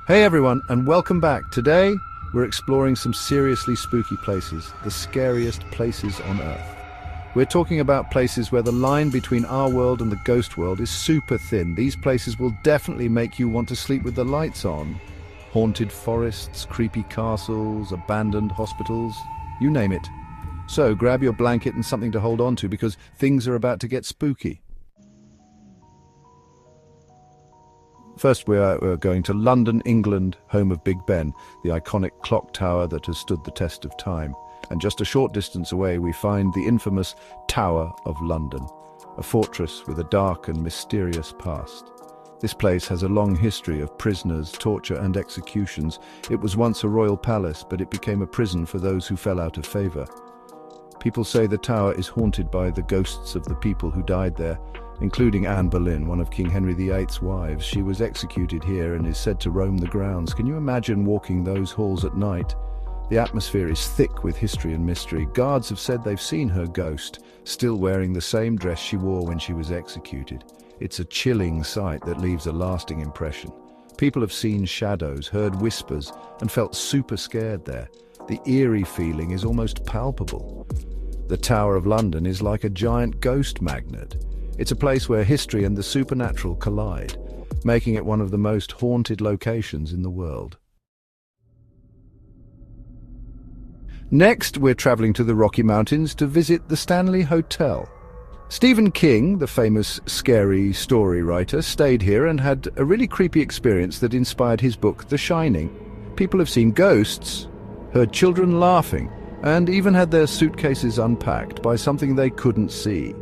Hey everyone, and welcome back. Today, we're exploring some seriously spooky places, the scariest places on Earth. We're talking about places where the line between our world and the ghost world is super thin. These places will definitely make you want to sleep with the lights on. Haunted forests, creepy castles, abandoned hospitals, you name it. So grab your blanket and something to hold on to because things are about to get spooky. First, we're going to London, England, home of Big Ben, the iconic clock tower that has stood the test of time. And just a short distance away, we find the infamous Tower of London, a fortress with a dark and mysterious past. This place has a long history of prisoners, torture and executions. It was once a royal palace, but it became a prison for those who fell out of favor. People say the tower is haunted by the ghosts of the people who died there, including Anne Boleyn, one of King Henry VIII's wives. She was executed here and is said to roam the grounds. Can you imagine walking those halls at night? The atmosphere is thick with history and mystery. Guards have said they've seen her ghost, still wearing the same dress she wore when she was executed. It's a chilling sight that leaves a lasting impression. People have seen shadows, heard whispers, and felt super scared there. The eerie feeling is almost palpable. The Tower of London is like a giant ghost magnet. It's a place where history and the supernatural collide, making it one of the most haunted locations in the world. Next, we're traveling to the Rocky Mountains to visit the Stanley Hotel. Stephen King, the famous scary story writer, stayed here and had a really creepy experience that inspired his book, The Shining. People have seen ghosts, heard children laughing, and even had their suitcases unpacked by something they couldn't see.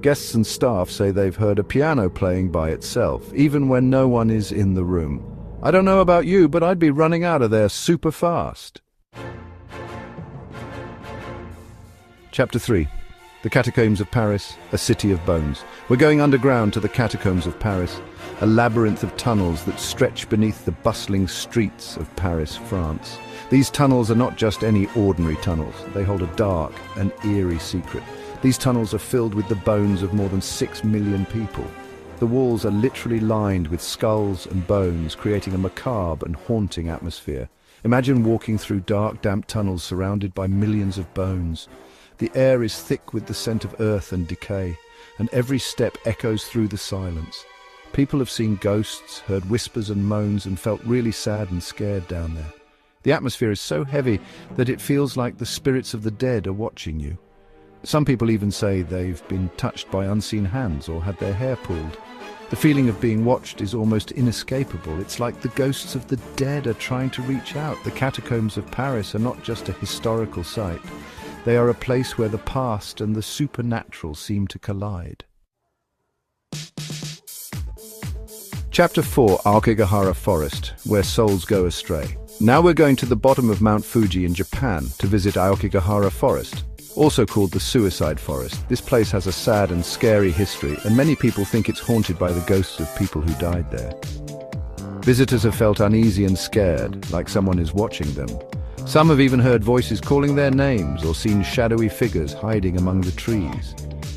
Guests and staff say they've heard a piano playing by itself, even when no one is in the room. I don't know about you, but I'd be running out of there super fast. Chapter 3. The Catacombs of Paris, a City of Bones. We're going underground to the Catacombs of Paris, a labyrinth of tunnels that stretch beneath the bustling streets of Paris, France. These tunnels are not just any ordinary tunnels. They hold a dark and eerie secret. These tunnels are filled with the bones of more than 6 million people. The walls are literally lined with skulls and bones, creating a macabre and haunting atmosphere. Imagine walking through dark, damp tunnels surrounded by millions of bones. The air is thick with the scent of earth and decay, and every step echoes through the silence. People have seen ghosts, heard whispers and moans, and felt really sad and scared down there. The atmosphere is so heavy that it feels like the spirits of the dead are watching you. Some people even say they've been touched by unseen hands or had their hair pulled. The feeling of being watched is almost inescapable. It's like the ghosts of the dead are trying to reach out. The Catacombs of Paris are not just a historical site. They are a place where the past and the supernatural seem to collide. Chapter 4, Aokigahara Forest, where souls go astray. Now we're going to the bottom of Mount Fuji in Japan to visit Aokigahara Forest, also called the Suicide Forest. This place has a sad and scary history, and many people think it's haunted by the ghosts of people who died there. Visitors have felt uneasy and scared, like someone is watching them. Some have even heard voices calling their names or seen shadowy figures hiding among the trees.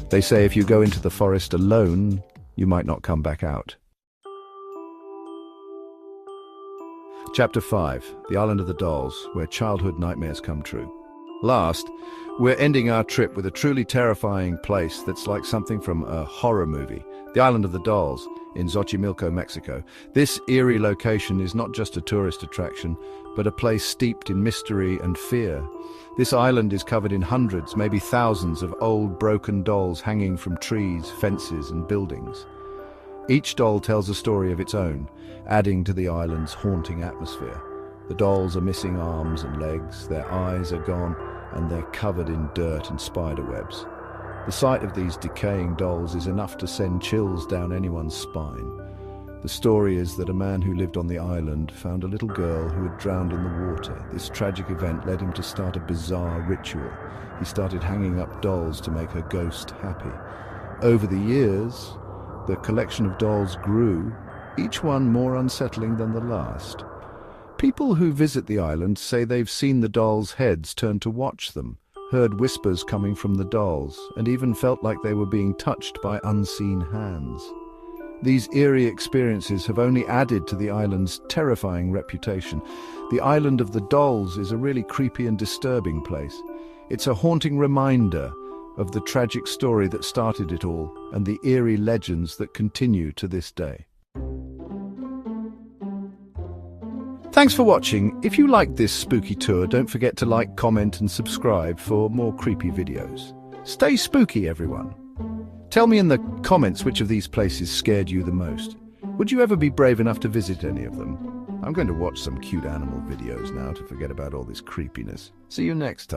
They say if you go into the forest alone, you might not come back out. Chapter 5, The Island of the Dolls, where childhood nightmares come true. Last, we're ending our trip with a truly terrifying place that's like something from a horror movie, the Island of the Dolls in Xochimilco, Mexico. This eerie location is not just a tourist attraction, but a place steeped in mystery and fear. This island is covered in hundreds, maybe thousands of old broken dolls hanging from trees, fences and buildings. Each doll tells a story of its own, adding to the island's haunting atmosphere. The dolls are missing arms and legs, their eyes are gone, and they're covered in dirt and spider webs. The sight of these decaying dolls is enough to send chills down anyone's spine. The story is that a man who lived on the island found a little girl who had drowned in the water. This tragic event led him to start a bizarre ritual. He started hanging up dolls to make her ghost happy. Over the years, the collection of dolls grew, each one more unsettling than the last. People who visit the island say they've seen the dolls' heads turn to watch them, heard whispers coming from the dolls, and even felt like they were being touched by unseen hands. These eerie experiences have only added to the island's terrifying reputation. The Island of the Dolls is a really creepy and disturbing place. It's a haunting reminder of the tragic story that started it all and the eerie legends that continue to this day. Thanks for watching. If you liked this spooky tour, don't forget to like, comment and subscribe for more creepy videos. Stay spooky, everyone. Tell me in the comments which of these places scared you the most. Would you ever be brave enough to visit any of them? I'm going to watch some cute animal videos now to forget about all this creepiness. See you next time.